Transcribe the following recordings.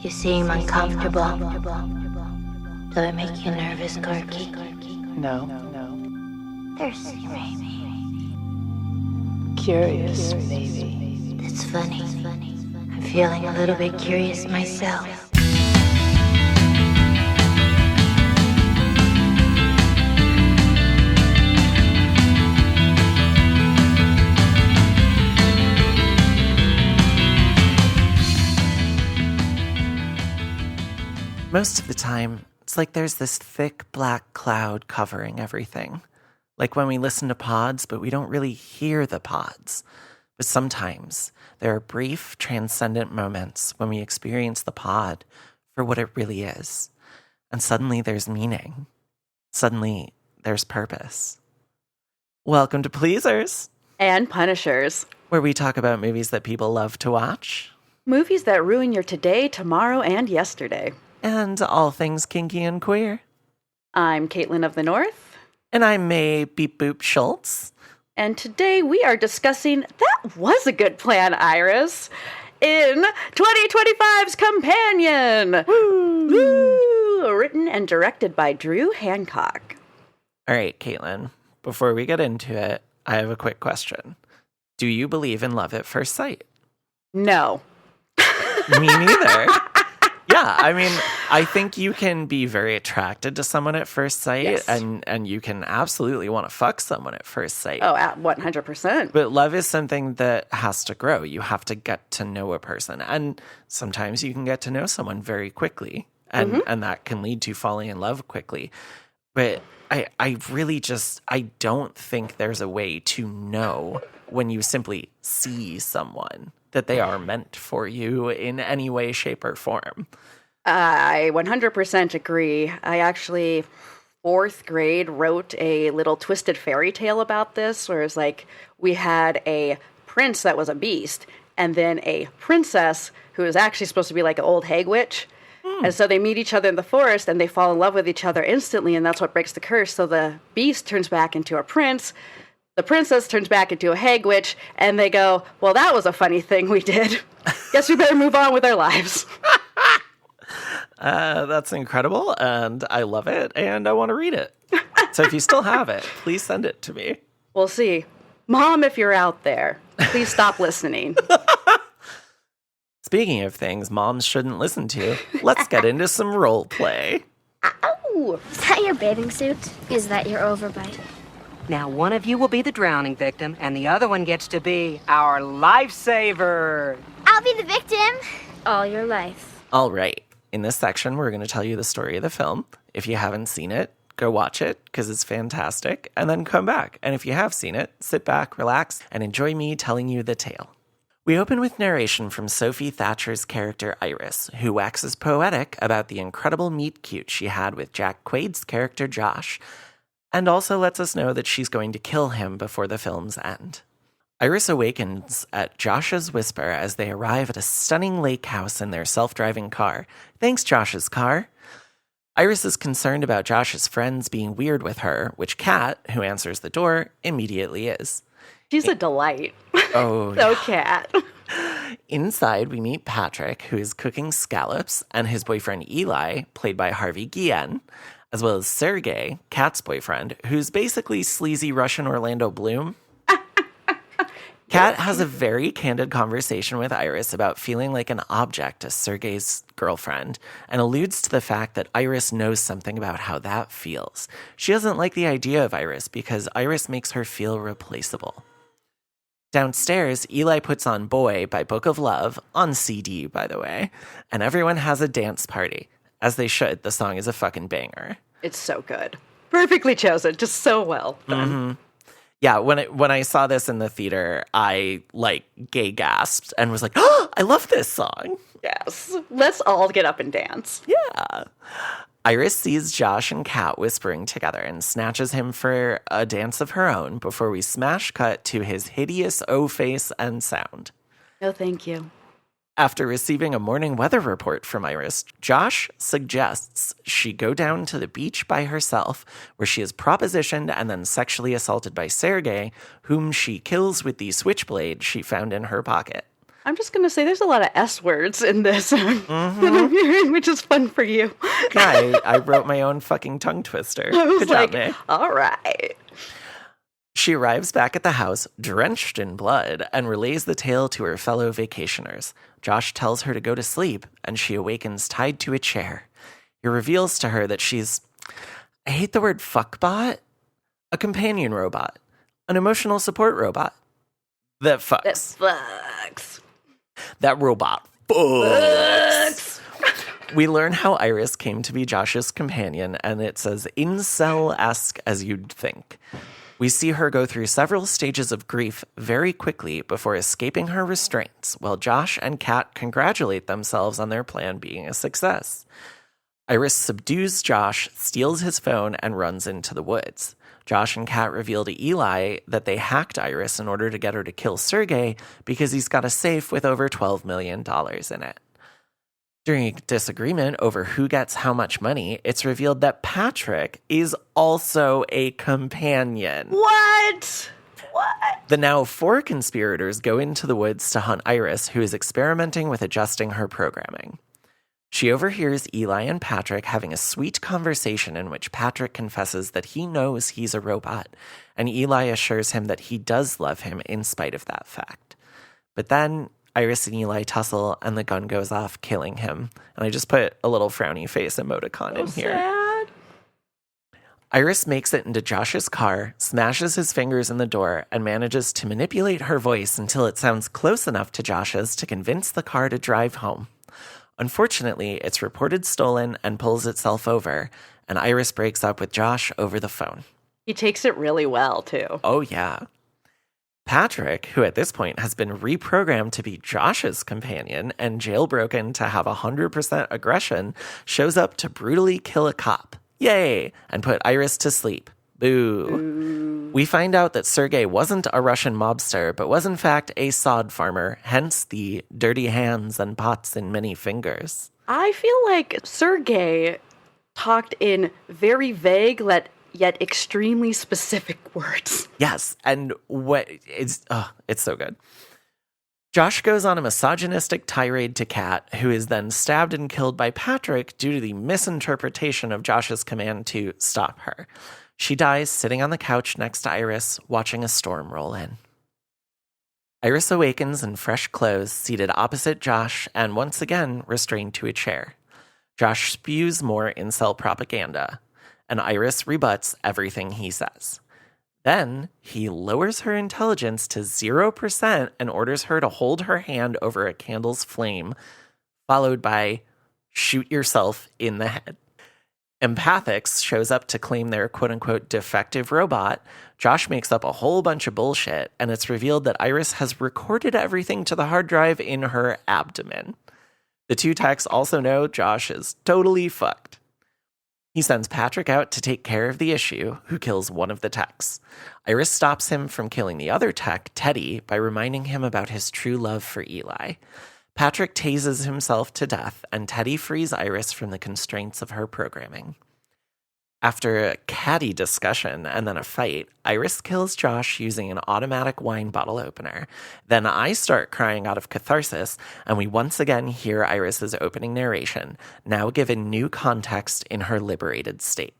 You seem uncomfortable. Do I make you nervous, Corky? No. Thirsty, maybe. Curious, maybe. That's funny. I'm feeling a little bit curious myself. Most of the time, it's like there's this thick black cloud covering everything. Like when we listen to pods, but we don't really hear the pods. But sometimes there are brief, transcendent moments when we experience the pod for what it really is. And suddenly there's meaning. Suddenly there's purpose. Welcome to Pleasers. And Punishers. Where we talk about movies that people love to watch. Movies that ruin your today, tomorrow, and yesterday. And all things kinky and queer. I'm Caitlin of the North. And I'm May Beep Boop Schultz. And today we are discussing That Was a Good Plan, Iris, in 2025's Companion. Woo! Woo! Written and directed by Drew Hancock. All right, Caitlin, before we get into it, I have a quick question. Do you believe in love at first sight? No. Me neither. Yeah, I mean, I think you can be very attracted to someone at first sight, Yes. and you can absolutely want to fuck someone at first sight. Oh, at 100%. But love is something that has to grow. You have to get to know a person. And sometimes you can get to know someone very quickly, and that can lead to falling in love quickly. But I really just, I don't think there's a way to know when you simply see someone that they are meant for you in any way, shape, or form. I 100% agree. I actually, 4th grade, wrote a little twisted fairy tale about this, where it's like we had a prince that was a beast, and then a princess who is actually supposed to be like an old hag witch. And so they meet each other in the forest, and they fall in love with each other instantly, and that's what breaks the curse. So the beast turns back into a prince, the princess turns back into a hag witch, and they go, well, that was a funny thing we did. Guess we better move on with our lives. That's incredible, and I love it, and I want to read it. So if you still have it, please send it to me. We'll see. Mom, if you're out there, please stop listening. Speaking of things moms shouldn't listen to, let's get into some role play. Ow! Is that your bathing suit? Is that your overbite? Now, one of you will be the drowning victim, and the other one gets to be our lifesaver. I'll be the victim. All your life. All right. In this section, we're going to tell you the story of the film. If you haven't seen it, go watch it because it's fantastic, and then come back. And if you have seen it, sit back, relax, and enjoy me telling you the tale. We open with narration from Sophie Thatcher's character Iris, who waxes poetic about the incredible meet-cute she had with Jack Quaid's character Josh, and also lets us know that she's going to kill him before the film's end. Iris awakens at Josh's whisper as they arrive at a stunning lake house in their self-driving car. Thanks, Josh's car. Iris is concerned about Josh's friends being weird with her, which Kat, who answers the door, immediately is. She's a delight. Oh, So Cat. Inside, we meet Patrick, who is cooking scallops, and his boyfriend Eli, played by Harvey Guillen, as well as Sergey, Kat's boyfriend, who's basically sleazy Russian Orlando Bloom. Kat has a very candid conversation with Iris about feeling like an object as Sergey's girlfriend, and alludes to the fact that Iris knows something about how that feels. She doesn't like the idea of Iris because Iris makes her feel replaceable. Downstairs, Eli puts on Boy by Book of Love, on CD, by the way, and everyone has a dance party. As they should, the song is a fucking banger. It's so good. Perfectly chosen. Just so well done. Mm-hmm. Yeah, when I saw this in the theater, I, gay gasped and was like, oh, I love this song. Yes. Let's all get up and dance. Yeah. Iris sees Josh and Kat whispering together and snatches him for a dance of her own before we smash cut to his hideous O-face and sound. No, thank you. After receiving a morning weather report from Iris, Josh suggests she go down to the beach by herself, where she is propositioned and then sexually assaulted by Sergey, whom she kills with the switchblade she found in her pocket. I'm just going to say there's a lot of S words in this that I'm hearing, which is fun for you. Yeah, I wrote my own fucking tongue twister. I was Good like, job, May. all right. She arrives back at the house, drenched in blood, and relays the tale to her fellow vacationers. Josh tells her to go to sleep, and she awakens tied to a chair. He reveals to her that she's, I hate the word fuckbot, a companion robot, an emotional support robot that fucks. That fucks. That robot fucks. We learn how Iris came to be Josh's companion, and it's as incel-esque as you'd think. We see her go through several stages of grief very quickly before escaping her restraints, while Josh and Kat congratulate themselves on their plan being a success. Iris subdues Josh, steals his phone, and runs into the woods. Josh and Kat reveal to Eli that they hacked Iris in order to get her to kill Sergey because he's got a safe with over $12 million in it. During a disagreement over who gets how much money, it's revealed that Patrick is also a companion. What? The now 4 conspirators go into the woods to hunt Iris, who is experimenting with adjusting her programming. She overhears Eli and Patrick having a sweet conversation in which Patrick confesses that he knows he's a robot, and Eli assures him that he does love him in spite of that fact. But then Iris and Eli tussle, and the gun goes off, killing him. And I just put a little frowny face emoticon in here. Sad. Iris makes it into Josh's car, smashes his fingers in the door, and manages to manipulate her voice until it sounds close enough to Josh's to convince the car to drive home. Unfortunately, it's reported stolen and pulls itself over, and Iris breaks up with Josh over the phone. He takes it really well, too. Oh, yeah. Patrick, who at this point has been reprogrammed to be Josh's companion and jailbroken to have 100% aggression, shows up to brutally kill a cop. Yay! And put Iris to sleep. Boo. We find out that Sergey wasn't a Russian mobster, but was in fact a sod farmer, hence the dirty hands and pots in many fingers. I feel like Sergey talked in very vague, yet extremely specific words. Yes, and it's so good. Josh goes on a misogynistic tirade to Kat, who is then stabbed and killed by Patrick due to the misinterpretation of Josh's command to stop her. She dies sitting on the couch next to Iris, watching a storm roll in. Iris awakens in fresh clothes, seated opposite Josh, and once again restrained to a chair. Josh spews more incel propaganda, and Iris rebuts everything he says. Then he lowers her intelligence to 0% and orders her to hold her hand over a candle's flame, followed by shoot yourself in the head. Empathics shows up to claim their quote-unquote defective robot. Josh makes up a whole bunch of bullshit, and it's revealed that Iris has recorded everything to the hard drive in her abdomen. The 2 techs also know Josh is totally fucked. He sends Patrick out to take care of the issue, who kills one of the techs. Iris stops him from killing the other tech, Teddy, by reminding him about his true love for Eli. Patrick tases himself to death, and Teddy frees Iris from the constraints of her programming. After a catty discussion and then a fight, Iris kills Josh using an automatic wine bottle opener. Then I start crying out of catharsis, and we once again hear Iris's opening narration, now given new context in her liberated state.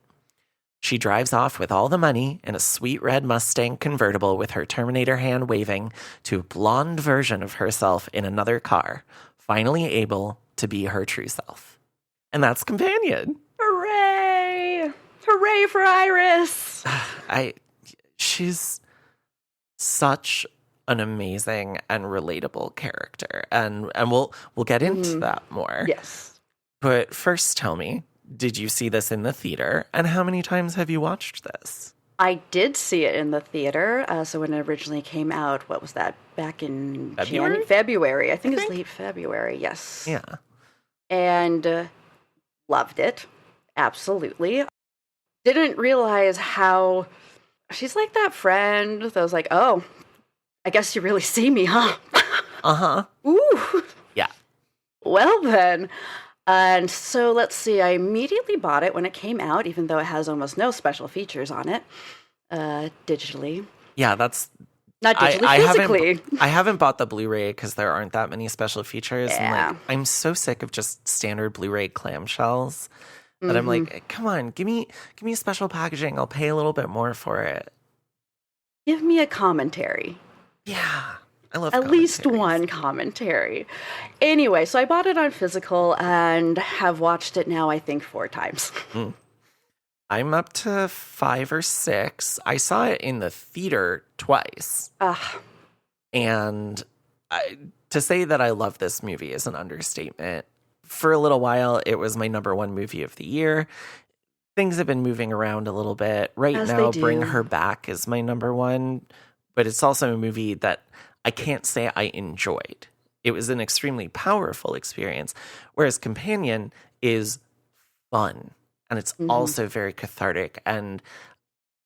She drives off with all the money in a sweet red Mustang convertible with her Terminator hand waving to a blonde version of herself in another car, finally able to be her true self. And that's Companion. Hooray! Hooray for Iris! She's such an amazing and relatable character, and we'll get into that more. Yes. But first, tell me, did you see this in the theater, and how many times have you watched this? I did see it in the theater. So when it originally came out, what was that? Back in February. I think it was late February. Yes. Yeah. And loved it. Absolutely. Didn't realize how she's like that friend that was like, oh, I guess you really see me, huh? Uh-huh. Ooh. Yeah. Well then. And so let's see, I immediately bought it when it came out, even though it has almost no special features on it, digitally. Yeah, that's Not digitally, physically. I haven't bought the Blu-ray because there aren't that many special features. Yeah. And I'm so sick of just standard Blu-ray clamshells that I'm like, come on, give me special packaging. I'll pay a little bit more for it. Give me a commentary. Yeah. I love at least one commentary. Anyway, so I bought it on physical and have watched it now, I think, 4 times. I'm up to 5 or 6. I saw it in the theater twice. And to say that I love this movie is an understatement. For a little while, it was my number 1 movie of the year. Things have been moving around a little bit. Right now, Bring Her Back is my number 1. But it's also a movie that I can't say I enjoyed. It was an extremely powerful experience, whereas Companion is fun, and it's also very cathartic, and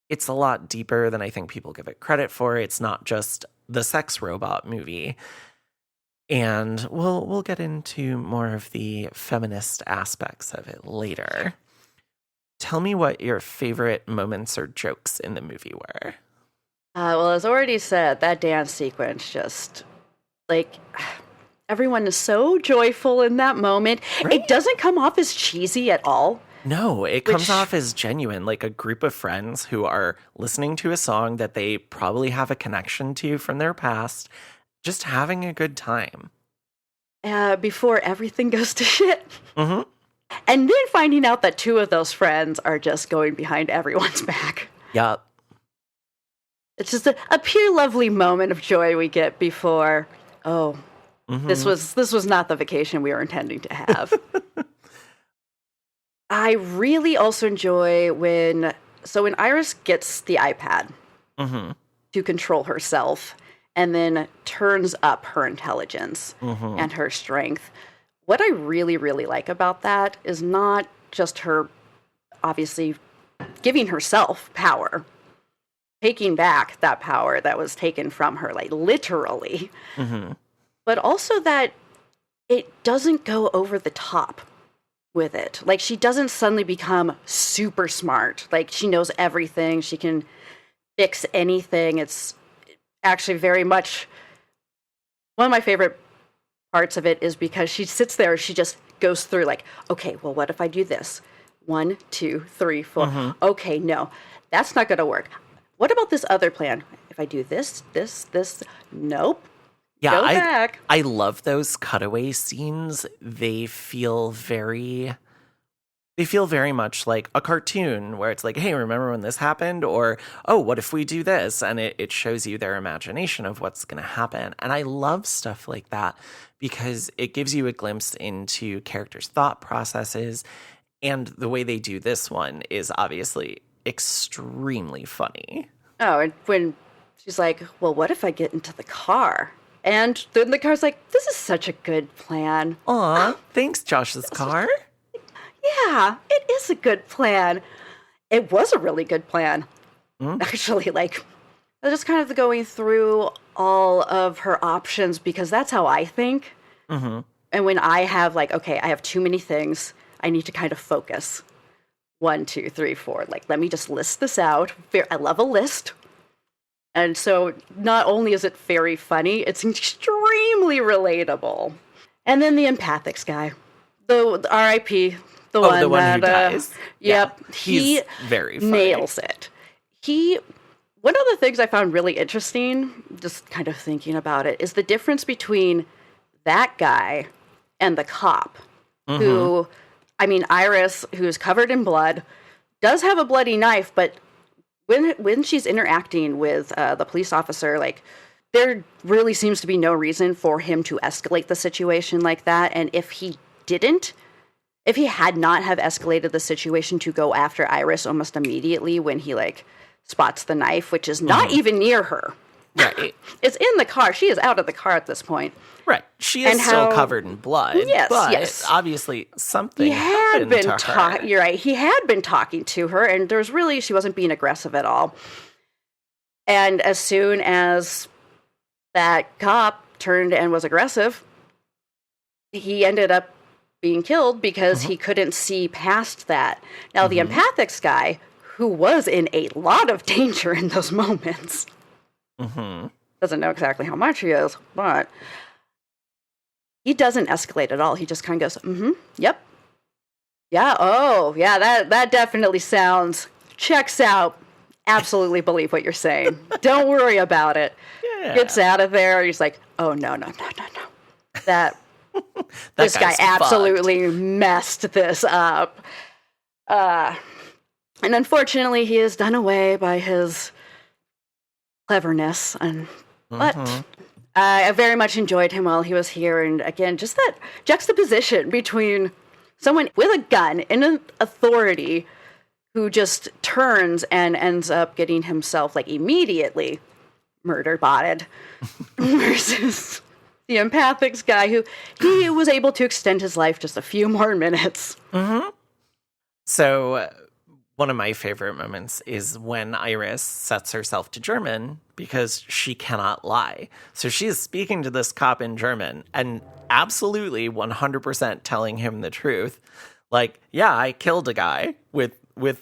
it's a lot deeper than I think people give it credit for. It's not just the sex robot movie. And we'll get into more of the feminist aspects of it later. Tell me what your favorite moments or jokes in the movie were. Well, as already said, that dance sequence just, like, everyone is so joyful in that moment. Right? It doesn't come off as cheesy at all. No, it comes off as genuine, like a group of friends who are listening to a song that they probably have a connection to from their past, just having a good time. Before everything goes to shit. And then finding out that 2 of those friends are just going behind everyone's back. Yup. It's just a pure lovely moment of joy we get before, this was not the vacation we were intending to have. I really also enjoy when Iris gets the iPad to control herself and then turns up her intelligence and her strength. What I really, really like about that is not just her obviously giving herself power, taking back that power that was taken from her, like literally, but also that it doesn't go over the top with it. Like, she doesn't suddenly become super smart. Like, she knows everything. She can fix anything. It's actually very much one of my favorite parts of it is because she sits there, she just goes through like, okay, well, what if I do this? 1, 2, 3, 4. Okay, no, that's not going to work. What about this other plan? If I do this, nope. Yeah, go back. I love those cutaway scenes. They feel very much like a cartoon where it's like, hey, remember when this happened? Or, oh, what if we do this? And it shows you their imagination of what's going to happen. And I love stuff like that because it gives you a glimpse into characters' thought processes. And the way they do this one is obviously extremely funny. Oh, and when she's like, well, what if I get into the car? And then the car's like, this is such a good plan. Aw, thanks, Josh's car. Yeah, it is a good plan. It was a really good plan. Actually, like, just kind of going through all of her options because that's how I think. And when I have like, okay, I have too many things, I need to kind of focus. 1, 2, 3, 4. Like, let me just list this out. I love a list. And so not only is it very funny, it's extremely relatable. And then the empathics guy, the R.I.P., the one who dies. Yep, yeah, he's very funny. Nails it. One of the things I found really interesting, just kind of thinking about it, is the difference between that guy and the cop, who, I mean, Iris, who's covered in blood, does have a bloody knife, but when she's interacting with the police officer, like, there really seems to be no reason for him to escalate the situation like that. And if he had not have escalated the situation to go after Iris almost immediately when he, like, spots the knife, which is not even near her. Right. It's in the car. She is out of the car at this point. Right. She is still covered in blood. Yes, but yes. Obviously something happened to her. You're right. He had been talking to her, and she wasn't being aggressive at all. And as soon as that cop turned and was aggressive, he ended up being killed because he couldn't see past that. Now, the empathics guy, who was in a lot of danger in those moments, doesn't know exactly how much he is, but he doesn't escalate at all. He just kind of goes, yep. Yeah, oh, yeah, that definitely checks out. Absolutely believe what you're saying. Don't worry about it. Yeah. Gets out of there. He's like, oh, no. This guy absolutely messed this up. And unfortunately, he is done away by his cleverness. But I very much enjoyed him while he was here. And again, just that juxtaposition between someone with a gun in authority who just turns and ends up getting himself like immediately murder-botted versus the empathics guy who he was able to extend his life just a few more minutes. So one of my favorite moments is when Iris sets herself to German because she cannot lie. So she is speaking to this cop in German and absolutely 100% telling him the truth. Like, yeah, I killed a guy with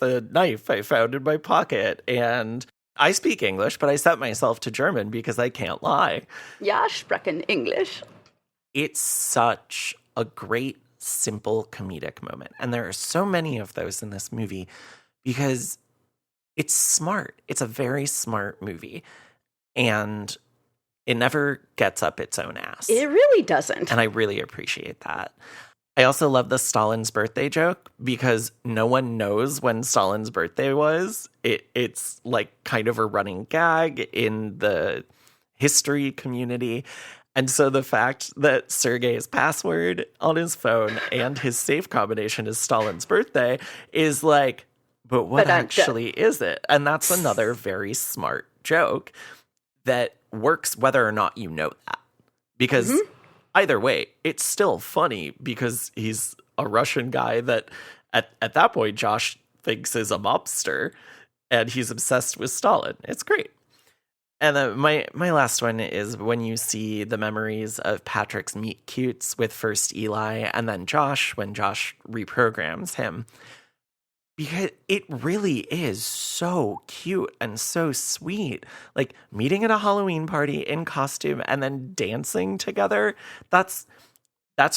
a knife I found in my pocket, and I speak English, but I set myself to German because I can't lie. Ja, sprechen English. It's such a great, simple comedic moment. And there are so many of those in this movie because it's smart. It's a very smart movie. And it never gets up its own ass. It really doesn't. And I really appreciate that. I also love the Stalin's birthday joke because no one knows when Stalin's birthday was. It's like kind of a running gag in the history community. And so the fact that Sergei's password on his phone and his safe combination is Stalin's birthday is like, but what actually is it? And that's another very smart joke that works whether or not you know that. Because either way, it's still funny because he's a Russian guy that at that point Josh thinks is a mobster and he's obsessed with Stalin. It's great. And then my last one is when you see the memories of Patrick's meet cutes with first Eli and then Josh when Josh reprograms him. Because it really is so cute and so sweet. Like meeting at a Halloween party in costume and then dancing together. That's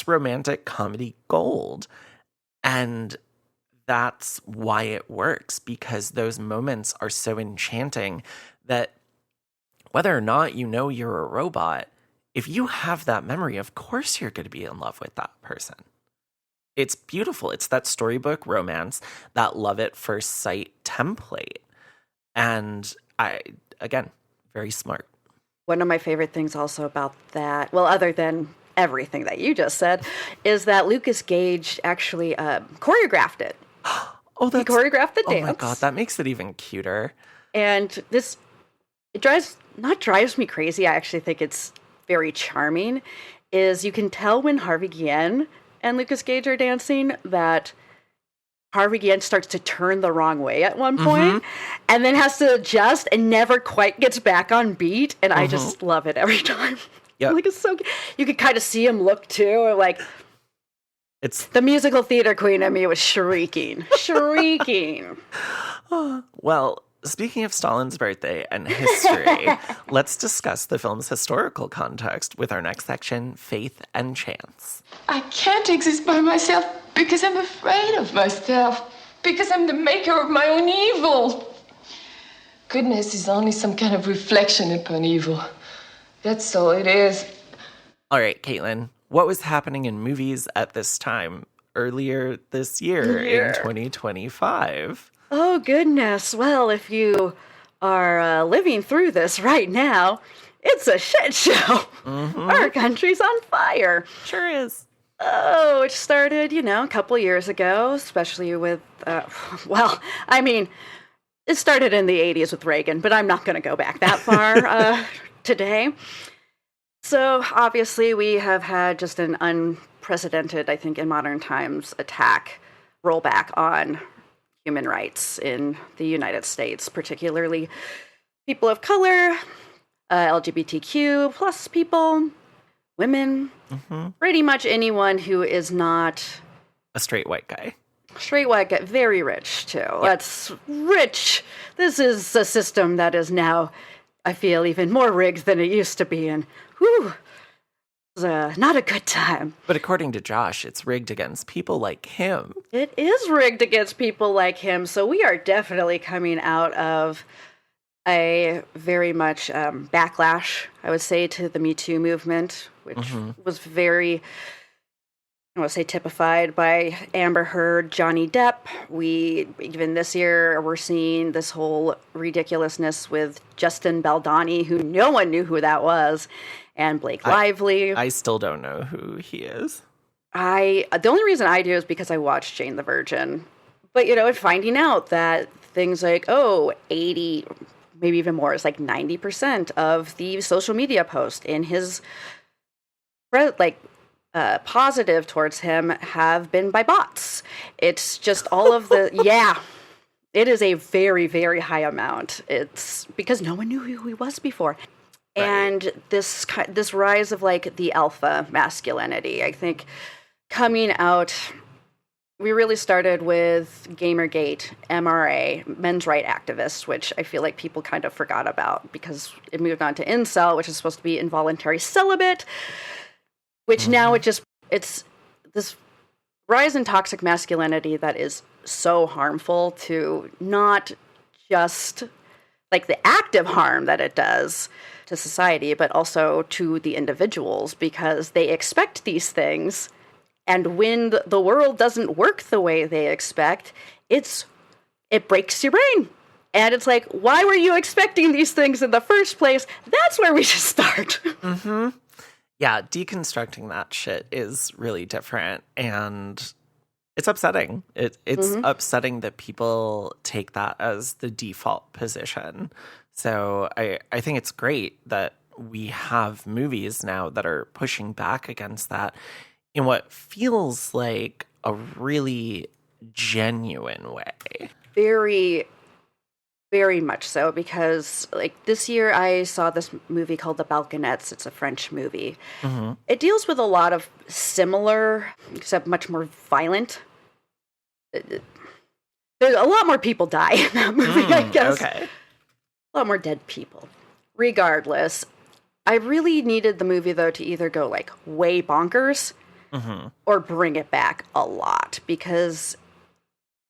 romantic comedy gold. And that's why it works, because those moments are so enchanting that whether or not you know you're a robot, if you have that memory, of course you're going to be in love with that person. It's beautiful. It's that storybook romance, that love at first sight template. And again, very smart. One of my favorite things also about that, well, other than everything that you just said, is that Lucas Gage actually choreographed it. He choreographed the dance. Oh my God, that makes it even cuter. And it drives me crazy. I actually think it's very charming, is you can tell when Harvey Guillen and Lucas Gage are dancing that Harvey Guillen starts to turn the wrong way at one point and then has to adjust and never quite gets back on beat. And I just love it every time. Yep. Like, it's so good. You could kind of see him look too. Like, it's the musical theater queen in me was shrieking. Well, speaking of Stalin's birthday and history, let's discuss the film's historical context with our next section, Faith and Chance. I can't exist by myself because I'm afraid of myself, because I'm the maker of my own evil. Goodness is only some kind of reflection upon evil. That's all it is. All right, Caitlin, what was happening in movies at this time earlier this year in 2025? Oh, goodness. Well, if you are living through this right now, it's a shit show. Our country's on fire. Sure is. Oh, it started, a couple years ago, especially with, it started in the 80s with Reagan, but I'm not going to go back that far today. So, obviously, we have had just an unprecedented, I think, in modern times, rollback on human rights in the United States, particularly people of color, LGBTQ plus people, women, pretty much anyone who is not a straight white guy. Straight white guy, very rich too. Yep. That's rich. This is a system that is now I feel even more rigged than it used to be, and whew, it was not a good time. But according to Josh, it's rigged against people like him. It is rigged against people like him, so we are definitely coming out of a very much backlash, I would say, to the Me Too movement, which was very, I want to say, typified by Amber Heard, Johnny Depp. Even this year, we're seeing this whole ridiculousness with Justin Baldoni, who no one knew who that was, and Blake Lively. I still don't know who he is. The only reason I do is because I watched Jane the Virgin. But, and finding out that things like, 80, maybe even more, it's like 90% of the social media posts in his, positive towards him have been by bots. It's just all of the, it is a very, very high amount. It's because no one knew who he was before. Right. And this rise of like the alpha masculinity, I think coming out, we really started with Gamergate, MRA, men's right activists, which I feel like people kind of forgot about because it moved on to incel, which is supposed to be involuntary celibate, which now it's this rise in toxic masculinity that is so harmful to not just like the active harm that it does to society, but also to the individuals because they expect these things. And when the world doesn't work the way they expect, it breaks your brain. And it's like, why were you expecting these things in the first place? That's where we should start. Mm-hmm. Yeah, deconstructing that shit is really different. And it's upsetting. It's upsetting that people take that as the default position. So I think it's great that we have movies now that are pushing back against that in what feels like a really genuine way. Very, very much so, because like this year I saw this movie called The Balconettes. It's a French movie. Mm-hmm. It deals with a lot of similar, except much more violent. There's a lot more people die in that movie, I guess. Okay. A lot more dead people. Regardless, I really needed the movie, though, to either go like way bonkers or bring it back a lot, because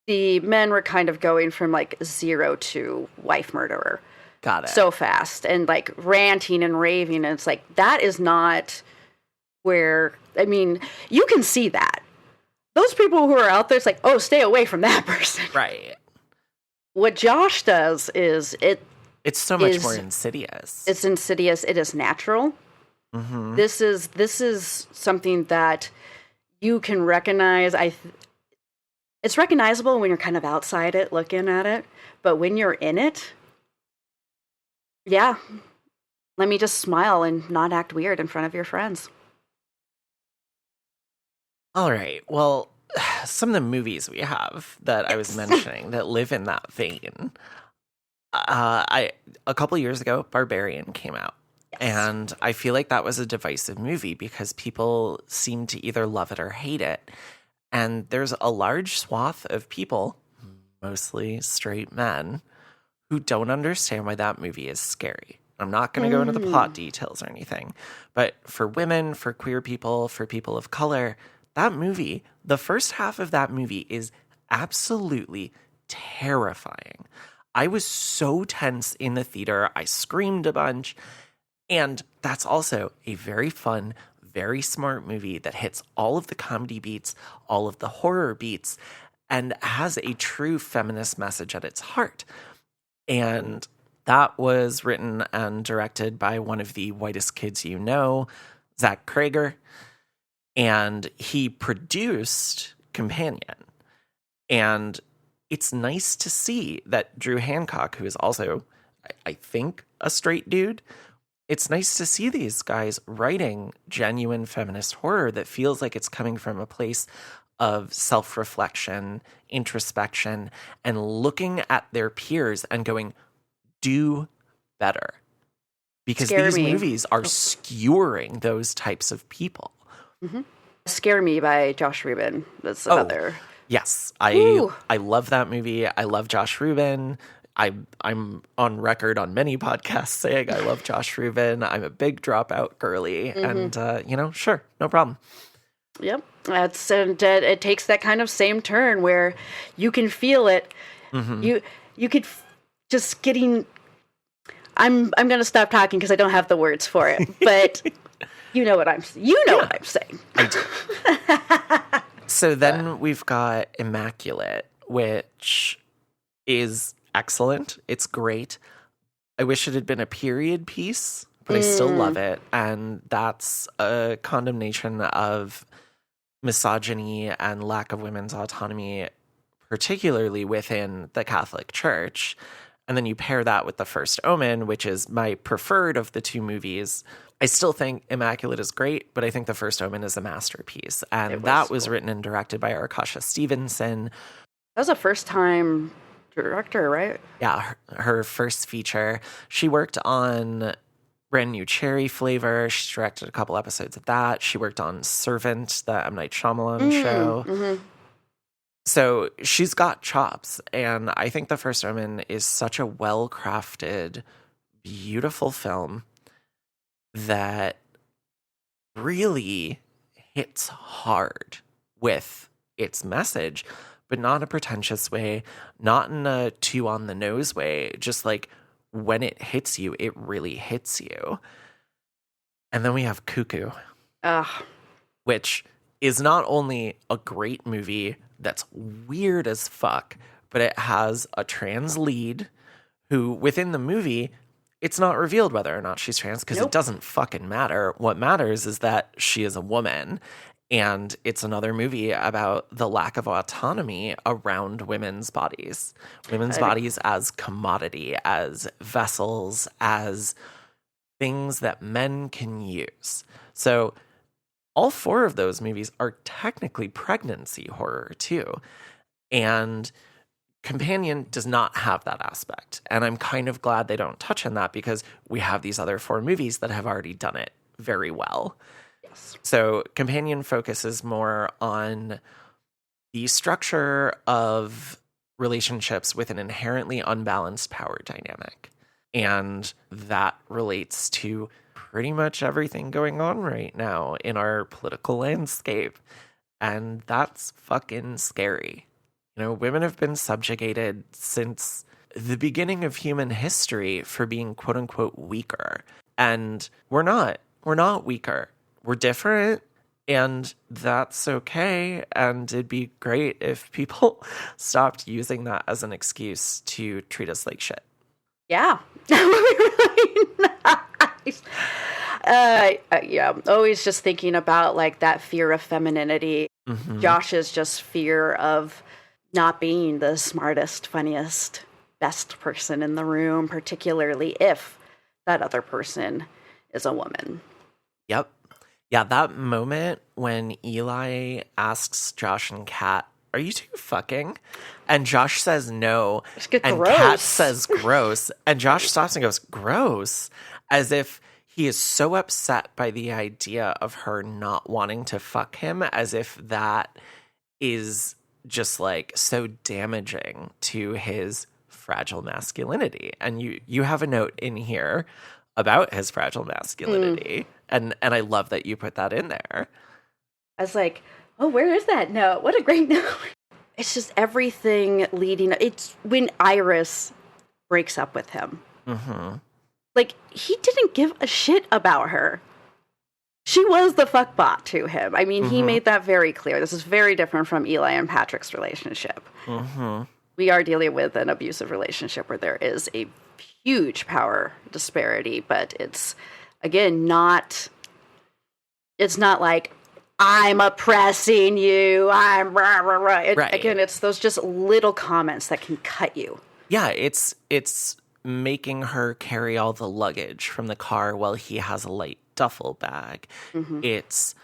the men were kind of going from like 0 to wife murderer. Got it. So fast and like ranting and raving. And it's like, that is not where, I mean, you can see that. Those people who are out there, it's like, oh, stay away from that person. Right. What Josh does is it's so much more insidious. It's insidious. It is natural. Mm-hmm. This is something that you can recognize. It's recognizable when you're kind of outside it, looking at it. But when you're in it, yeah, let me just smile and not act weird in front of your friends. All right. Well, some of the movies we have that I was mentioning that live in that vein. A couple years ago, Barbarian came out. Yes. And I feel like that was a divisive movie because people seem to either love it or hate it. And there's a large swath of people, mostly straight men, who don't understand why that movie is scary. I'm not going to go into the plot details or anything. But for women, for queer people, for people of color, that movie, the first half of that movie is absolutely terrifying. I was so tense in the theater. I screamed a bunch. And that's also a very fun, very smart movie that hits all of the comedy beats, all of the horror beats, and has a true feminist message at its heart. And that was written and directed by one of the whitest kids you know, Zach Krager. And he produced Companion. And it's nice to see that Drew Hancock, who is also, I think, a straight dude, it's nice to see these guys writing genuine feminist horror that feels like it's coming from a place of self-reflection, introspection, and looking at their peers and going, do better. Because these movies are skewering those types of people. Mm-hmm. Scare Me by Josh Rubin. That's another. Yes. I love that movie. I love Josh Rubin. I'm on record on many podcasts saying I love Josh Rubin. I'm a big Dropout girly, and sure, no problem. Yep, it takes that kind of same turn where you can feel it. You could just getting. I'm going to stop talking because I don't have the words for it, but you know what I'm saying. I do. So then we've got Immaculate, which is excellent. It's great. I wish it had been a period piece, but I still love it. And that's a condemnation of misogyny and lack of women's autonomy, particularly within the Catholic Church. And then you pair that with The First Omen, which is my preferred of the two movies. I still think Immaculate is great, but I think The First Omen is a masterpiece. And that was written and directed by Arkasha Stevenson. That was a first-time director, right? Yeah, her first feature. She worked on Brand New Cherry Flavor. She directed a couple episodes of that. She worked on Servant, the M. Night Shyamalan show. So she's got chops, and I think The First Omen is such a well-crafted, beautiful film that really hits hard with its message, but not in a pretentious way, not in a too on the nose way, just like when it hits you, it really hits you. And then we have Cuckoo, which is not only a great movie that's weird as fuck, but it has a trans lead who, within the movie, it's not revealed whether or not she's trans because it doesn't fucking matter. What matters is that she is a woman. And it's another movie about the lack of autonomy around women's bodies. Women's bodies as commodity, as vessels, as things that men can use. So all four of those movies are technically pregnancy horror too. And Companion does not have that aspect. And I'm kind of glad they don't touch on that because we have these other four movies that have already done it very well. So Companion focuses more on the structure of relationships with an inherently unbalanced power dynamic. And that relates to pretty much everything going on right now in our political landscape. And that's fucking scary. You know, women have been subjugated since the beginning of human history for being quote unquote weaker. And we're not weaker. We're different, and that's okay. And it'd be great if people stopped using that as an excuse to treat us like shit. Yeah. Really nice. I'm always just thinking about like that fear of femininity. Josh's just fear of not being the smartest, funniest, best person in the room, particularly if that other person is a woman. Yep. Yeah, that moment when Eli asks Josh and Kat, "Are you two fucking?" And Josh says no, and gross. Kat says gross, and Josh stops and goes, "Gross," as if he is so upset by the idea of her not wanting to fuck him, as if that is just like so damaging to his fragile masculinity. And you have a note in here about his fragile masculinity. And I love that you put that in there. I was like, oh, where is that note? What a great note. It's just everything leading. It's when Iris breaks up with him. Like, he didn't give a shit about her. She was the fuckbot to him. I mean, he made that very clear. This is very different from Eli and Patrick's relationship. We are dealing with an abusive relationship where there is a huge power disparity, but it's, again, it's not like, I'm oppressing you, I'm rah, rah, rah. Right. Again, it's those just little comments that can cut you. Yeah, it's making her carry all the luggage from the car while he has a light duffel bag. It's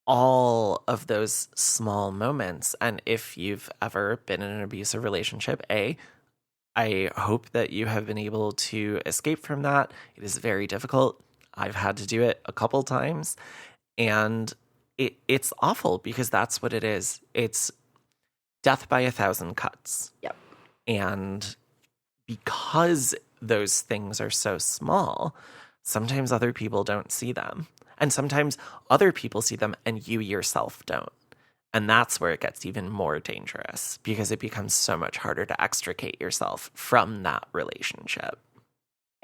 all of those small moments. And if you've ever been in an abusive relationship, I hope that you have been able to escape from that. It is very difficult. I've had to do it a couple times. And it's awful because that's what it is. It's death by 1,000 cuts. Yep. And because those things are so small, sometimes other people don't see them. And sometimes other people see them and you yourself don't. And that's where it gets even more dangerous because it becomes so much harder to extricate yourself from that relationship.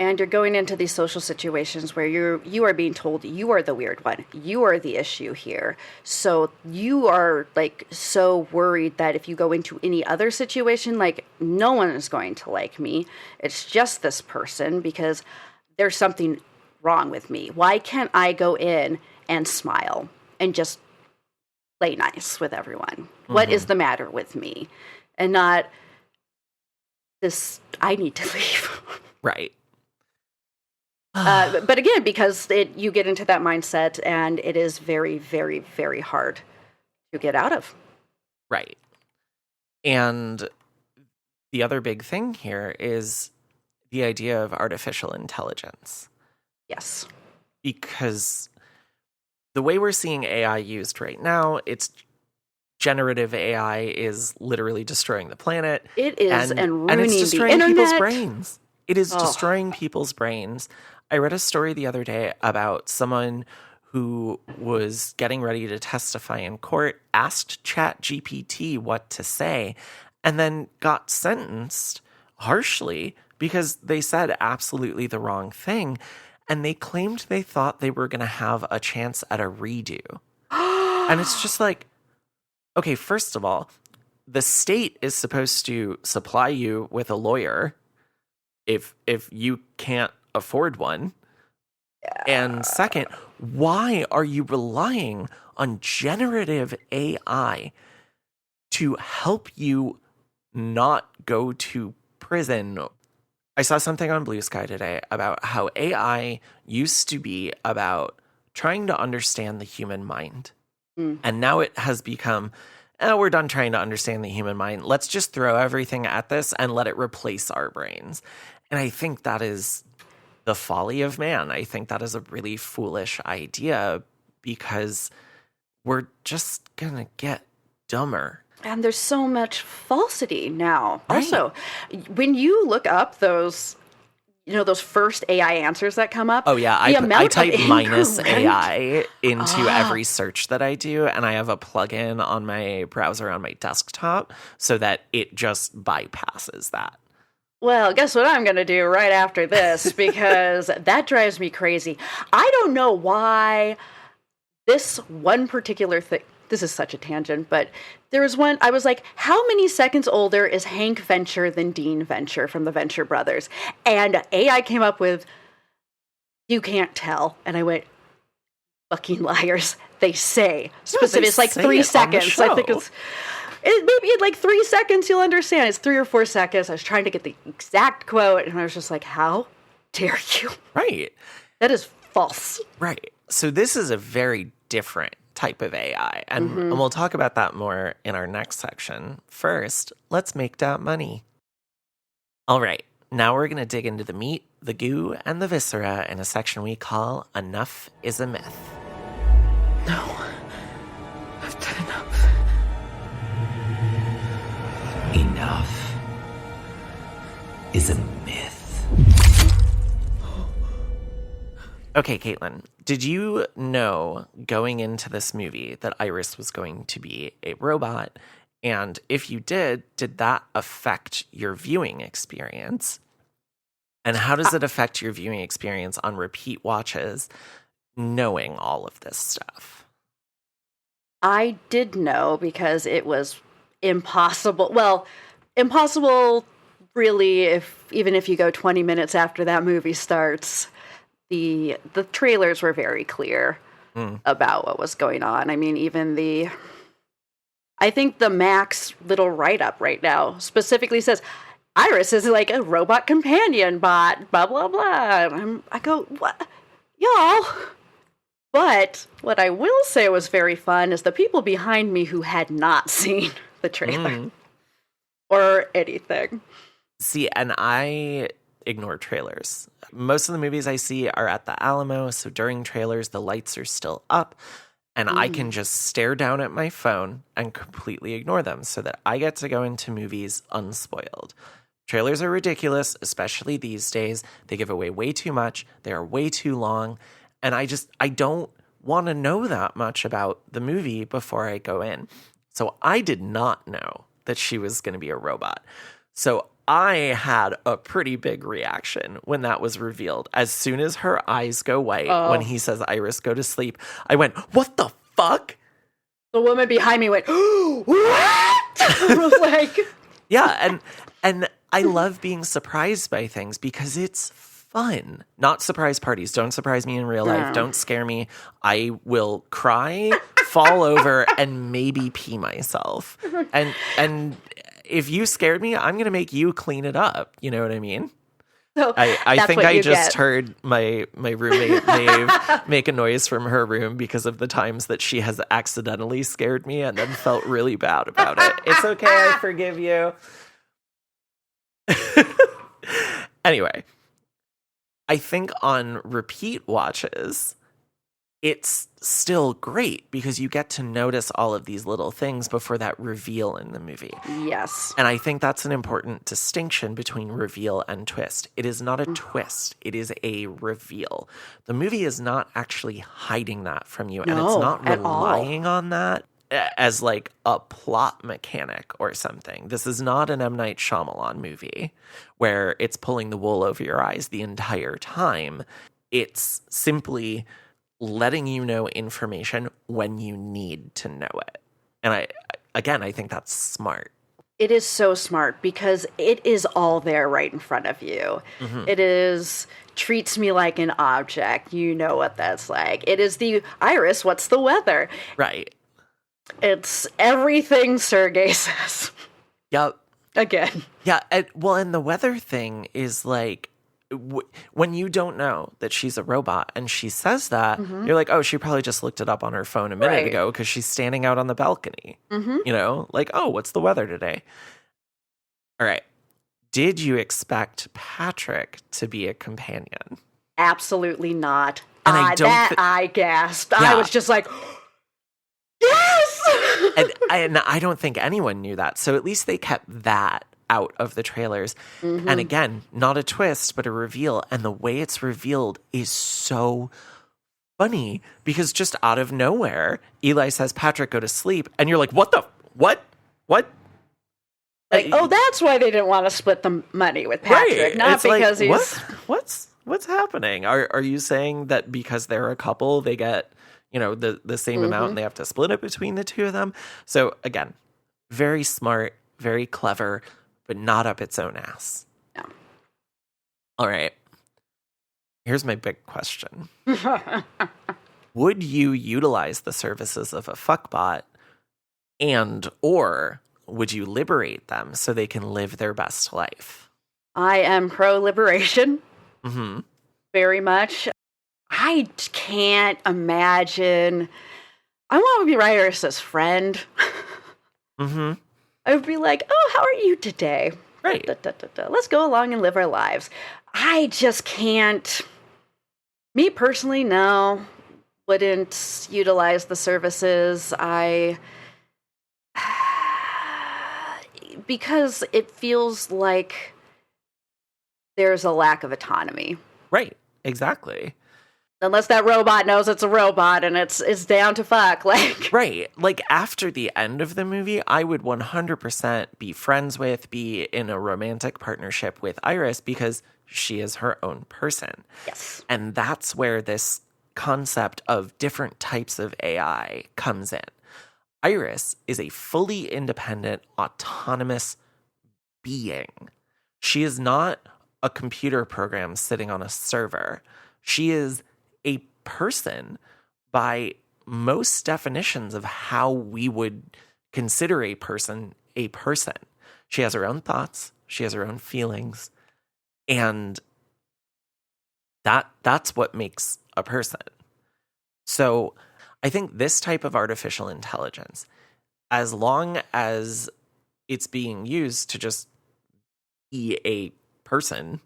And you're going into these social situations where you are being told you are the weird one. You are the issue here. So you are like so worried that if you go into any other situation, like no one is going to like me. It's just this person because there's something wrong with me. Why can't I go in and smile and just play nice with everyone? What is the matter with me? And not this, I need to leave. Right. But again, because you get into that mindset and it is very, very, very hard to get out of. Right. And the other big thing here is the idea of artificial intelligence. Yes. Because the way we're seeing AI used right now, it's generative AI is literally destroying the planet. It is, and ruining and it's destroying the internet. people's brains. It is destroying people's brains. I read a story the other day about someone who was getting ready to testify in court, asked ChatGPT what to say, and then got sentenced harshly because they said absolutely the wrong thing. And they claimed they thought they were going to have a chance at a redo. And it's just like, okay, first of all, the state is supposed to supply you with a lawyer if you can't afford one. Yeah. And second, why are you relying on generative AI to help you not go to prison? I saw something on Blue Sky today about how AI used to be about trying to understand the human mind. And now it has become, we're done trying to understand the human mind. Let's just throw everything at this and let it replace our brains. And I think that is the folly of man. I think that is a really foolish idea because we're just going to get dumber. And there's so much falsity now. Right. Also, when you look up those, those first AI answers that come up. Oh, yeah. I type minus AI into every search that I do, and I have a plugin on my browser on my desktop so that it just bypasses that. Well, guess what I'm going to do right after this, because that drives me crazy. I don't know why this one particular thing. This is such a tangent, but there was one, I was like, how many seconds older is Hank Venture than Dean Venture from the Venture Brothers? And AI came up with, you can't tell. And I went, fucking liars. They say. Specific, it's like 3 seconds. I think maybe in like 3 seconds you'll understand. It's 3 or 4 seconds. I was trying to get the exact quote, and I was just like, how dare you? Right. That is false. Right. So this is a very different type of AI. And we'll talk about that more in our next section. First, let's make that money. All right. Now we're going to dig into the meat, the goo, and the viscera in a section we call Enough is a Myth. No. I've done enough. Enough is a myth. Okay, Caitlin, did you know going into this movie that Iris was going to be a robot? And if you did that affect your viewing experience? And how does it affect your viewing experience on repeat watches, knowing all of this stuff? I did know because it was impossible. Well, impossible really even if you go 20 minutes after that movie starts. The trailers were very clear about what was going on. I mean, even I think the Max little write-up right now specifically says, Iris is like a robot companion bot, blah, blah, blah. I go, what? Y'all. But what I will say was very fun is the people behind me who had not seen the trailer or anything. See, and I ignore trailers. Most of the movies I see are at the Alamo, so during trailers, the lights are still up, and I can just stare down at my phone and completely ignore them so that I get to go into movies unspoiled. Trailers are ridiculous, especially these days. They give away way too much. They are way too long. And I don't want to know that much about the movie before I go in. So I did not know that she was going to be a robot. So I had a pretty big reaction when that was revealed. As soon as her eyes go white, when he says, Iris, go to sleep, I went, what the fuck? The woman behind me went, what? I was like... Yeah, and I love being surprised by things because it's fun. Not surprise parties. Don't surprise me in real life. Don't scare me. I will cry, fall over, and maybe pee myself. And if you scared me, I'm going to make you clean it up. You know what I mean? So I think I just heard my roommate Maeve make a noise from her room because of the times that she has accidentally scared me and then felt really bad about it. It's okay. I forgive you. Anyway, I think on repeat watches, it's still great because you get to notice all of these little things before that reveal in the movie. Yes. And I think that's an important distinction between reveal and twist. It is not a twist. It is a reveal. The movie is not actually hiding that from you. And it's not relying on that as like a plot mechanic or something. This is not an M. Night Shyamalan movie where it's pulling the wool over your eyes the entire time. It's simply letting you know information when you need to know it. And I think that's smart. It is so smart because it is all there right in front of you. It treats me like an object. You know what that's like. It is the Iris, what's the weather? Right. It's everything Sergey says. Yep. Again. Yeah. And the weather thing is like, when you don't know that she's a robot and she says that, you're like, oh, she probably just looked it up on her phone a minute ago because she's standing out on the balcony. You know, like, oh, what's the weather today? All right. Did you expect Patrick to be a companion? Absolutely not. And I gasped. Yeah. I was just like, yes! and I don't think anyone knew that. So at least they kept that out of the trailers. And again, not a twist, but a reveal. And the way it's revealed is so funny because just out of nowhere, Eli says, Patrick, go to sleep. And you're like, what? Like, oh, that's why they didn't want to split the money with Patrick. Right. Not it's because like, he's... What's happening? Are you saying that because they're a couple, they get, you know, the same amount and they have to split it between the two of them? So again, very smart, very clever, but not up its own ass. No. All right. Here's my big question. Would you utilize the services of a fuckbot or would you liberate them so they can live their best life? I am pro-liberation. Very much. I can't imagine. I want to be Iris's friend. I would be like, oh, how are you today? Right. Let's go along and live our lives. I just can't. Me personally, no. Wouldn't utilize the services. Because it feels like there's a lack of autonomy. Right. Exactly. Unless that robot knows it's a robot and it's down to fuck. Like, right. Like after the end of the movie, I would 100% be friends with, be in a romantic partnership with Iris because she is her own person. Yes. And that's where this concept of different types of AI comes in. Iris is a fully independent, autonomous being. She is not a computer program sitting on a server. She is a person by most definitions of how we would consider a person a person. She has her own thoughts. She has her own feelings. And that's what makes a person. So I think this type of artificial intelligence, as long as it's being used to just be a person,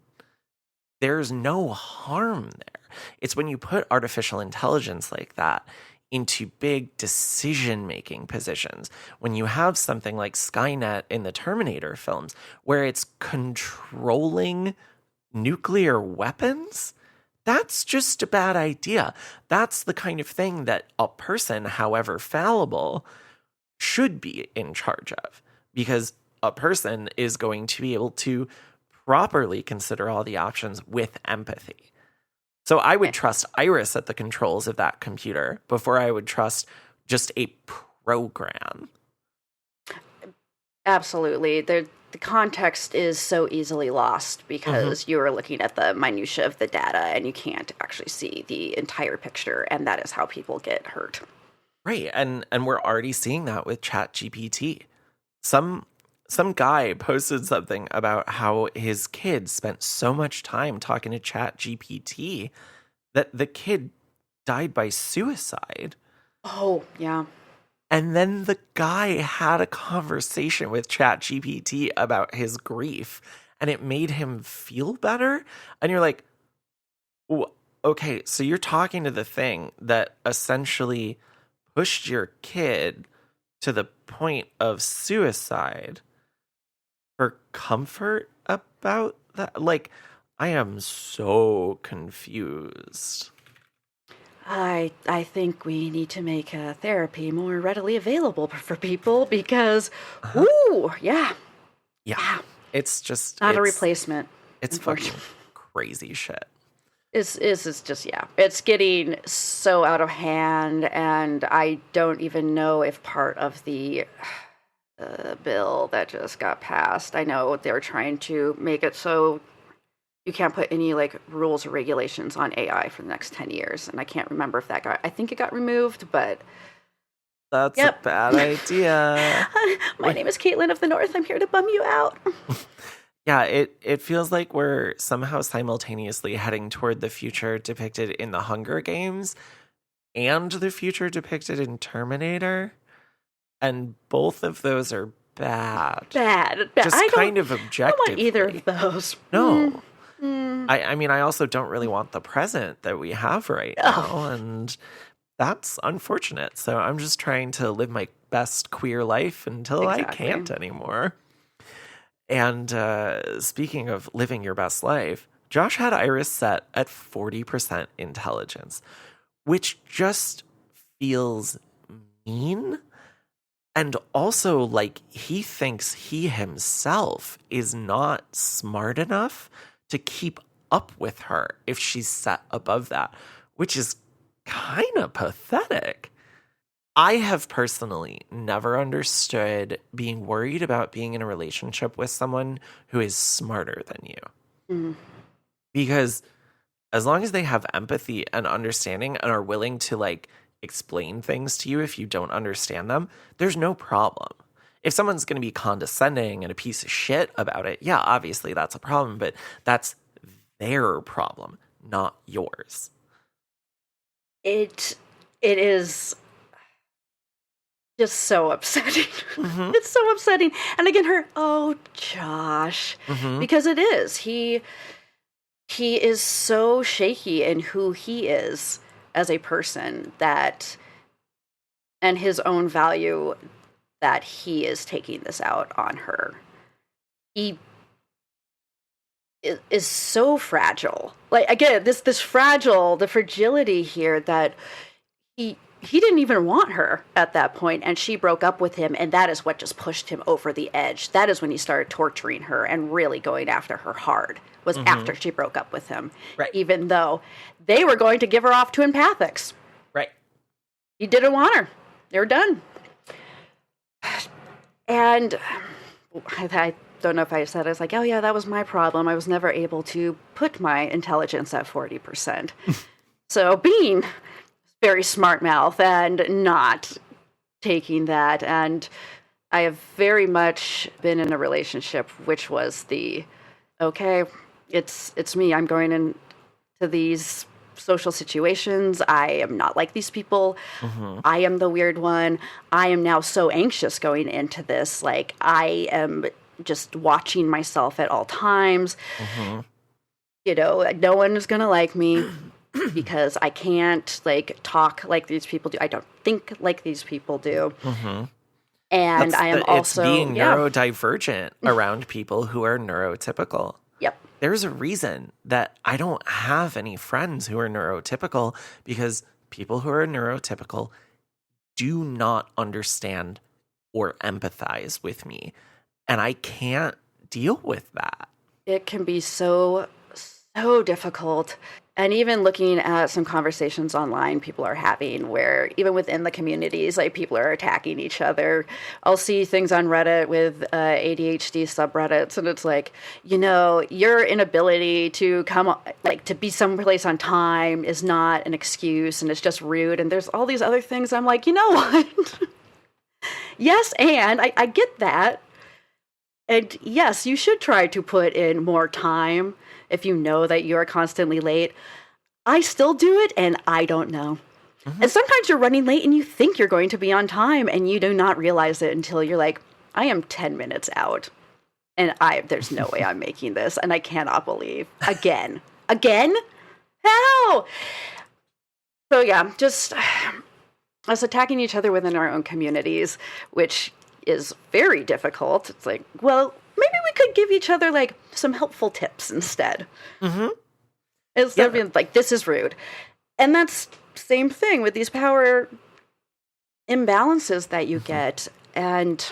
there's no harm there. It's when you put artificial intelligence like that into big decision-making positions. When you have something like Skynet in the Terminator films, where it's controlling nuclear weapons, that's just a bad idea. That's the kind of thing that a person, however fallible, should be in charge of, because a person is going to be able to properly consider all the options with empathy. So I would trust Iris at the controls of that computer before I would trust just a program. Absolutely. The context is so easily lost because you are looking at the minutia of the data and you can't actually see the entire picture, and that is how people get hurt. Right, and we're already seeing that with ChatGPT. Some guy posted something about how his kid spent so much time talking to ChatGPT that the kid died by suicide. Oh, yeah. And then the guy had a conversation with ChatGPT about his grief, and it made him feel better. And you're like, okay, so you're talking to the thing that essentially pushed your kid to the point of suicide for comfort about that? Like, I am so confused. I think we need to make therapy more readily available for people because, yeah. It's just not a replacement. It's fucking crazy shit. It's just, yeah. It's getting so out of hand, and I don't even know if part of the bill that just got passed. I know they're trying to make it so you can't put any like rules or regulations on AI for the next 10 years. And I can't remember if I think it got removed, but that's a bad idea. My name is Caitlin of the North. I'm here to bum you out. Yeah, it feels like we're somehow simultaneously heading toward the future depicted in the Hunger Games and the future depicted in Terminator. And both of those are bad. Bad. Just kind of objectively. I don't want either of those. No. I mean, I also don't really want the present that we have right now, and that's unfortunate. So I'm just trying to live my best queer life until I can't anymore. And speaking of living your best life, Josh had Iris set at 40% intelligence, which just feels mean. And also, like, he thinks he himself is not smart enough to keep up with her if she's set above that, which is kind of pathetic. I have personally never understood being worried about being in a relationship with someone who is smarter than you. Because as long as they have empathy and understanding and are willing to, like, explain things to you if you don't understand them, there's no problem. If someone's going to be condescending and a piece of shit about it, yeah, obviously that's a problem, but that's their problem, not yours. It is just so upsetting. It's so upsetting. And again, Josh, because it is. He is so shaky in who he is as a person that, and his own value, that he is taking this out on her. He is so fragile. Like, again, this fragile, the fragility here that he didn't even want her at that point, and she broke up with him, and that is what just pushed him over the edge. That is when he started torturing her and really going after her hard, was after she broke up with him. Right. Even though they were going to give her off to empathics. Right. He didn't want her. They were done. And I don't know if I said, I was like, oh yeah, that was my problem. I was never able to put my intelligence at 40%. So being very smart mouth and not taking that. And I have very much been in a relationship which was okay, it's me. I'm going into these social situations. I am not like these people. I am the weird one. I am now so anxious going into this. Like, I am just watching myself at all times. You know, no one is going to like me. because I can't like talk like these people do. I don't think like these people do. Mm-hmm. And I am also it's being neurodivergent around people who are neurotypical. Yep. There's a reason that I don't have any friends who are neurotypical, because people who are neurotypical do not understand or empathize with me. And I can't deal with that. It can be so difficult. And even looking at some conversations online people are having where even within the communities, like people are attacking each other. I'll see things on Reddit with ADHD subreddits, and it's like, you know, your inability to come, like to be someplace on time is not an excuse, and it's just rude. And there's all these other things. I'm like, you know what? Yes, and I get that. And yes, you should try to put in more time if you know that you're constantly late. I still do it, and I don't know. Mm-hmm. And sometimes you're running late and you think you're going to be on time, and you do not realize it until you're like, I am 10 minutes out. And there's no way I'm making this, and I cannot believe. Again? How? So yeah, just us attacking each other within our own communities, which is very difficult. It's like, well, maybe we could give each other like some helpful tips instead. Mm-hmm. Instead of being like, this is rude. And that's same thing with these power imbalances that you get. And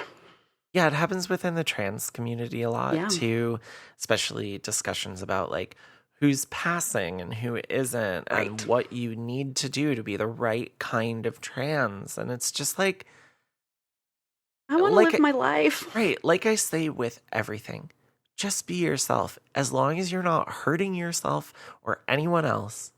yeah, it happens within the trans community a lot too, especially discussions about like who's passing and who isn't, and what you need to do to be the right kind of trans. And it's just like, I want to live my life. Right. Like I say with everything, just be yourself. As long as you're not hurting yourself or anyone else,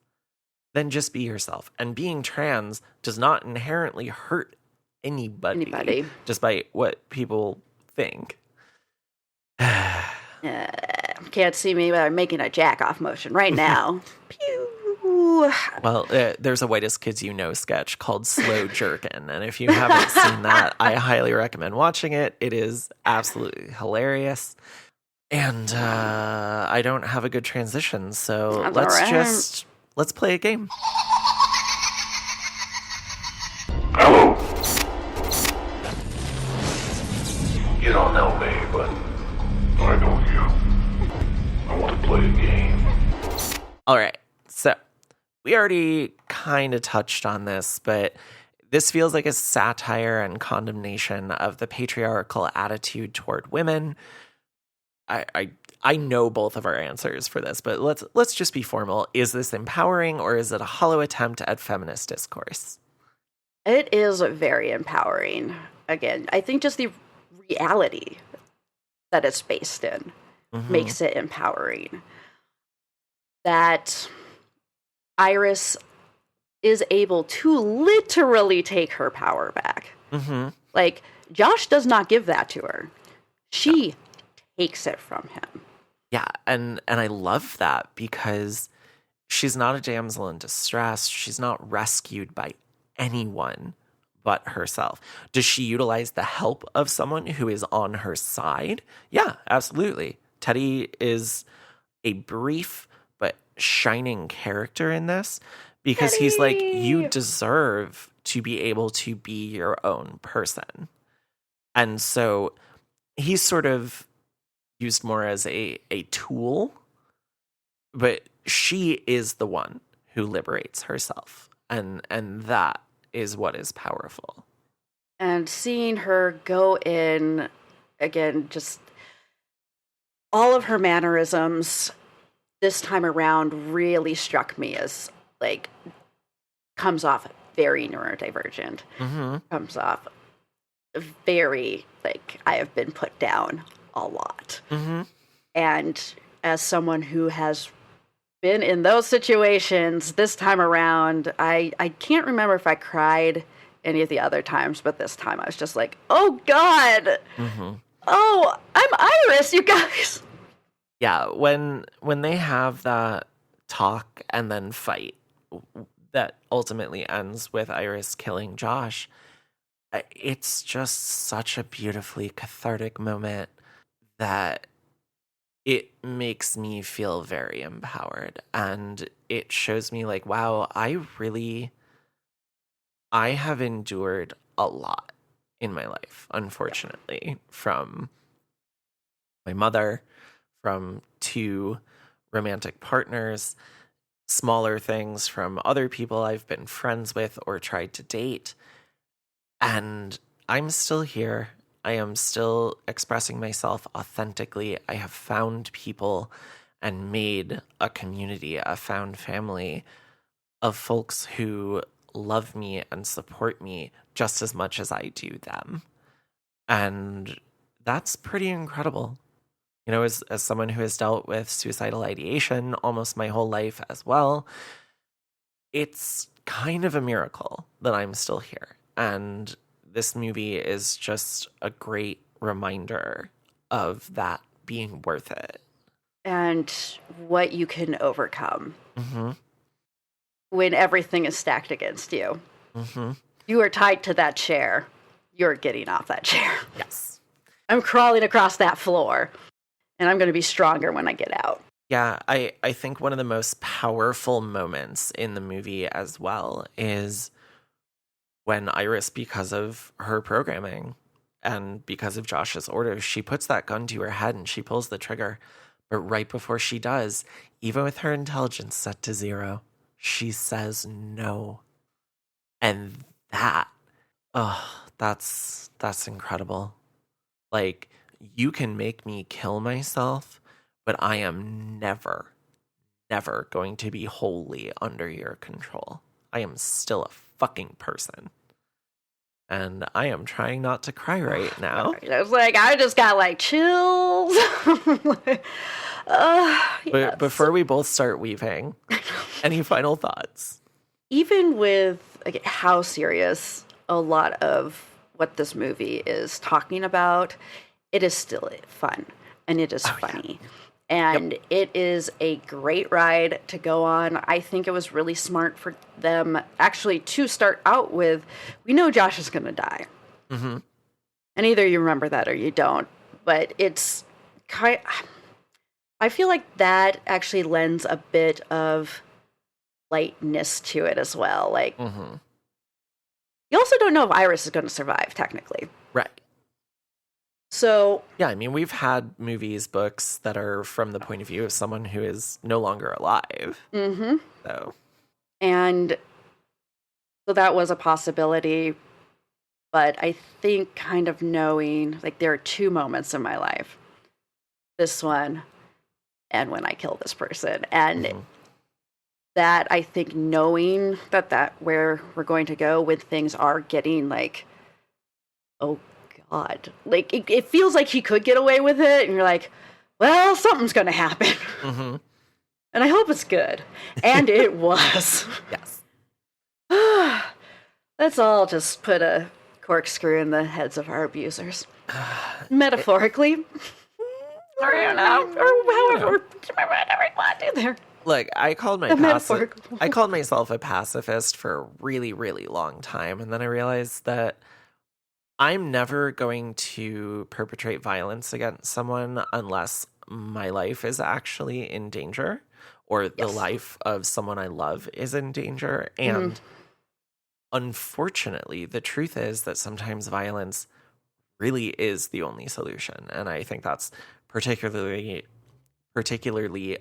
then just be yourself. And being trans does not inherently hurt anybody. Despite what people think. Can't see me, but I'm making a jack-off motion right now. Pew. Well, there's a Whitest Kids You Know sketch called Slow Jerkin', and if you haven't seen that, I highly recommend watching it. It is absolutely hilarious. And I don't have a good transition, so let's play a game. Hello. You don't know me, but I know you. I want to play a game. All right, so we already kind of touched on this, but this feels like a satire and condemnation of the patriarchal attitude toward women. I know both of our answers for this, but let's just be formal. Is this empowering, or is it a hollow attempt at feminist discourse? It is very empowering. Again, I think just the reality that it's based in makes it empowering. That Iris is able to literally take her power back. Mm-hmm. Like, Josh does not give that to her. She takes it from him. Yeah, and I love that because she's not a damsel in distress. She's not rescued by anyone but herself. Does she utilize the help of someone who is on her side? Yeah, absolutely. Teddy is a brief but shining character in this because he's like, you deserve to be able to be your own person. And so he's sort of used more as a tool, but she is the one who liberates herself. And that is what is powerful. And seeing her go in, again, just all of her mannerisms this time around really struck me as, like, comes off very neurodivergent. Mm-hmm. Comes off very, like, I have been put down a lot. Mm-hmm. And as someone who has been in those situations this time around, I can't remember if I cried any of the other times, but this time I was just like, oh God, oh, I'm Iris, you guys. Yeah, when they have that talk and then fight that ultimately ends with Iris killing Josh, it's just such a beautifully cathartic moment that it makes me feel very empowered. And it shows me like, wow, I have endured a lot in my life, unfortunately, from my mother, from 2 romantic partners, smaller things from other people I've been friends with or tried to date. And I'm still here. I am still expressing myself authentically. I have found people and made a community, a found family of folks who love me and support me just as much as I do them. And that's pretty incredible. You know, as someone who has dealt with suicidal ideation almost my whole life as well, it's kind of a miracle that I'm still here. And this movie is just a great reminder of that being worth it. And what you can overcome when everything is stacked against you. You are tied to that chair. You're getting off that chair. Yes. I'm crawling across that floor. And I'm going to be stronger when I get out. Yeah, I think one of the most powerful moments in the movie as well is when Iris, because of her programming and because of Josh's orders, she puts that gun to her head and she pulls the trigger. But right before she does, even with her intelligence set to 0, she says no. And that's incredible. Like, you can make me kill myself, but I am never going to be wholly under your control. I am still a fucking person. And I am trying not to cry right now. I was like, I just got like chills. But before we both start weeping, any final thoughts? Even with how serious a lot of what this movie is talking about, it is still fun and it is funny. Yeah. And it is a great ride to go on. I think it was really smart for them actually to start out with, we know Josh is going to die. And either you remember that or you don't. But it's I feel like that actually lends a bit of lightness to it as well. Like, you also don't know if Iris is going to survive, technically. Right. So yeah, I mean, we've had movies, books that are from the point of view of someone who is no longer alive. And so that was a possibility. But I think kind of knowing, like, there are 2 moments in my life. This one and when I kill this person. And that, I think, knowing that where we're going to go when things are getting like, oh God, like it feels like he could get away with it, and you're like, well, something's going to happen, and I hope it's good, and it was. Yes. Let's all just put a corkscrew in the heads of our abusers, metaphorically, or however we want to do there. Look, I called myself a pacifist for a really, really long time, and then I realized that I'm never going to perpetrate violence against someone unless my life is actually in danger or the life of someone I love is in danger. And unfortunately, the truth is that sometimes violence really is the only solution. And I think that's particularly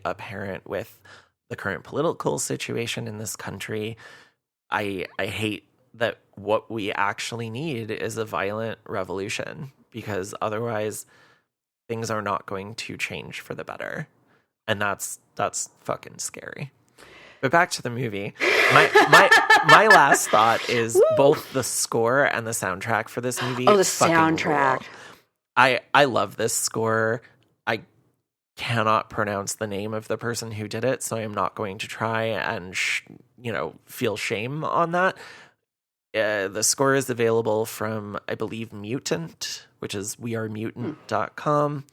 apparent with the current political situation in this country. I hate that what we actually need is a violent revolution, because otherwise things are not going to change for the better. And that's fucking scary. But back to the movie. My last thought is both the score and the soundtrack for this movie. Oh, the soundtrack. I love this score. I cannot pronounce the name of the person who did it, so I am not going to try and feel shame on that. The score is available from, I believe, Mutant, which is wearemutant.com.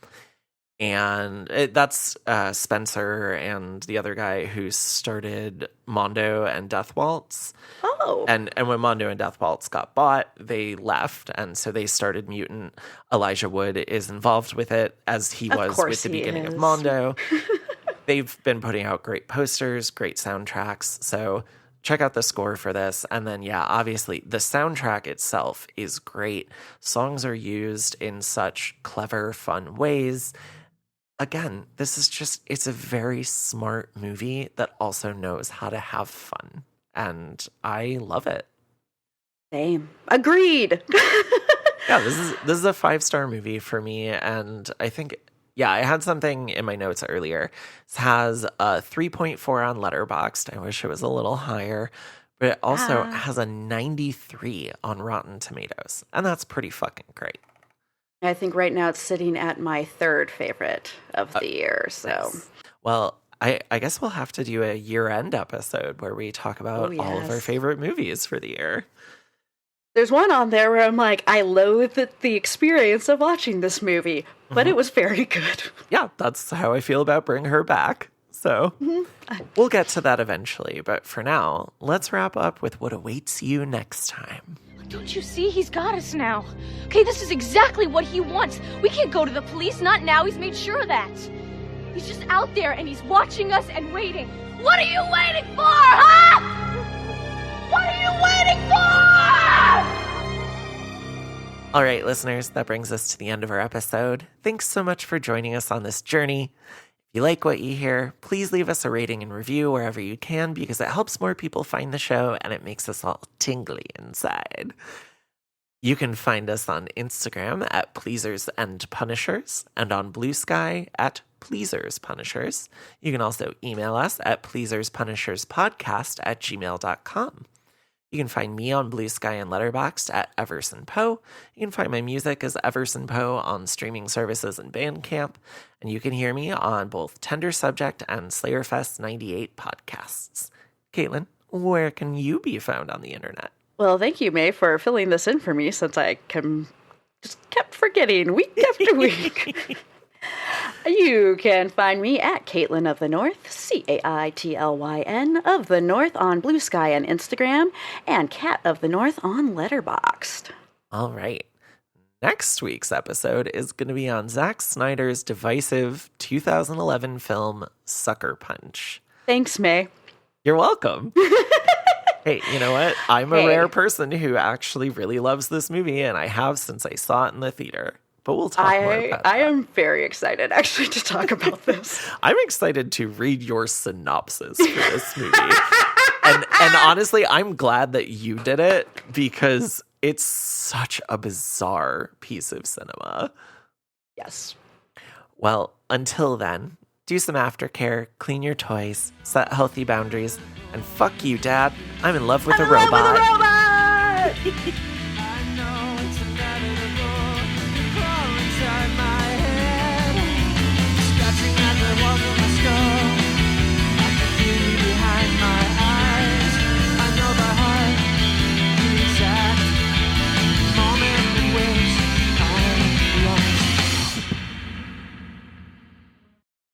And that's Spencer and the other guy who started Mondo and Death Waltz. Oh. And when Mondo and Death Waltz got bought, they left. And so they started Mutant. Elijah Wood is involved with it, as he was with the beginning of Mondo. They've been putting out great posters, great soundtracks. So check out the score for this. And then, yeah, obviously the soundtrack itself is great. Songs are used in such clever, fun ways. Again, this is just, it's a very smart movie that also knows how to have fun. And I love it. Same. Agreed. Yeah, this is a 5-star movie for me. And I think, yeah, I had something in my notes earlier. This has a 3.4 on Letterboxd. I wish it was a little higher. But it also has a 93 on Rotten Tomatoes. And that's pretty fucking great. I think right now it's sitting at my 3rd favorite of the year. So, nice. Well, I guess we'll have to do a year-end episode where we talk about all of our favorite movies for the year. There's one on there where I'm like, I loathed the experience of watching this movie, but it was very good. Yeah, that's how I feel about Bring Her Back. So we'll get to that eventually. But for now, let's wrap up with what awaits you next time. Don't you see? He's got us now. Okay, this is exactly what he wants. We can't go to the police, not now. He's made sure of that. He's just out there and he's watching us and waiting. What are you waiting for, huh? What are you waiting for? All right, listeners, that brings us to the end of our episode. Thanks so much for joining us on this journey. If you like what you hear, please leave us a rating and review wherever you can, because it helps more people find the show and it makes us all tingly inside. You can find us on Instagram at Pleasers and Punishers and on Blue Sky at Pleasers Punishers. You can also email us at pleaserspunisherspodcast@gmail.com. You can find me on Blue Sky and Letterboxd at Everson Poe. You can find my music as Everson Poe on streaming services and Bandcamp. And you can hear me on both Tender Subject and Slayerfest 98 podcasts. Caitlin, where can you be found on the internet? Well, thank you, May, for filling this in for me, since I just kept forgetting week after week. You can find me at Caitlin of the North, Caitlyn of the North on Blue Sky and Instagram, and Cat of the North on Letterboxd. All right. Next week's episode is going to be on Zack Snyder's divisive 2011 film, Sucker Punch. Thanks, May. You're welcome. Hey, you know what? I'm a rare person who actually really loves this movie, and I have since I saw it in the theater. But we'll talk more about that. I am very excited, actually, to talk about this. I'm excited to read your synopsis for this movie. and honestly, I'm glad that you did it, because it's such a bizarre piece of cinema. Yes. Well, until then, do some aftercare, clean your toys, set healthy boundaries, and fuck you, Dad. I'm in love with a robot.